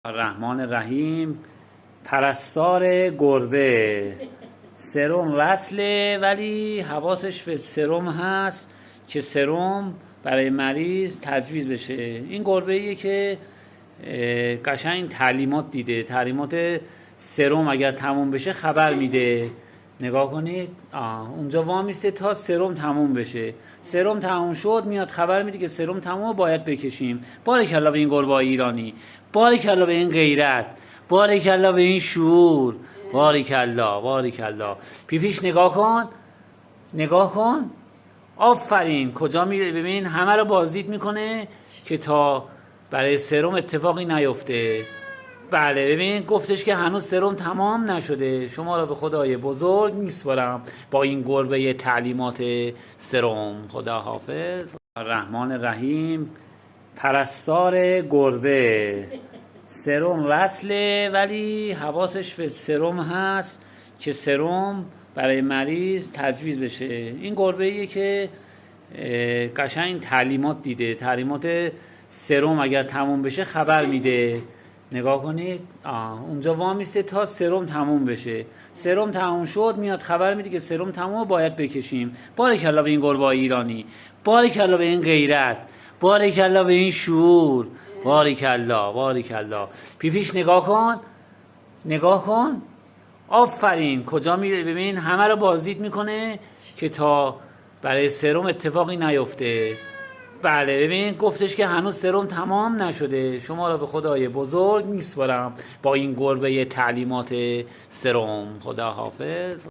الرحمن الرحیم. پرستار گربه سرم وصله، ولی حواسش به سرم هست که سرم برای مریض تجویز بشه. این گربه ایه که قشنگ تعلیمات دیده، تعلیمات سرم اگر تموم بشه خبر میده. نگاه کنید، اونجا وامیسته تا سرم تموم بشه. سرم تموم شد میاد خبر میده که سرم تمومه، باید بکشیم. بارکالله به این گربه ایرانی، بارکالله به این غیرت، بارکالله به این شعور، بارکالله بارکالله. پیپیش نگاه کن، نگاه کن، آفرین. کجا میره؟ ببین همه رو بازدید میکنه که تا برای سرم اتفاقی نیفته. بله ببین، گفتش که هنوز سرم تمام نشده. شما را به خدای بزرگ میسپارم با این گربه تعلیمات سرم. خدا حافظ. الرحمن الرحیم. پرستار گربه سرم وصله، ولی حواسش به سرم هست که سرم برای مریض تجویز بشه. این گربه ایه که قشنگ تعلیمات دیده، تعلیمات سرم اگر تموم بشه خبر میده. نگاه کنید، اونجا وامیسته تا سرم تموم بشه. سرم تموم شد میاد خبر میده که سرم تمومه، باید بکشیم. بارکالله به این گربه ایرانی، بارکالله به این غیرت، بارکالله به این شعور، بارکالله بارکالله. پیپیش نگاه کن، نگاه کن، آفرین. کجا میره؟ ببین همه رو بازدید میکنه که تا برای سرم اتفاقی نیفته. بله ببین، گفتش که هنوز سرم تمام نشده. شما را به خدای بزرگ میسپارم با این گربه تعلیمات سرم. خدا حافظ.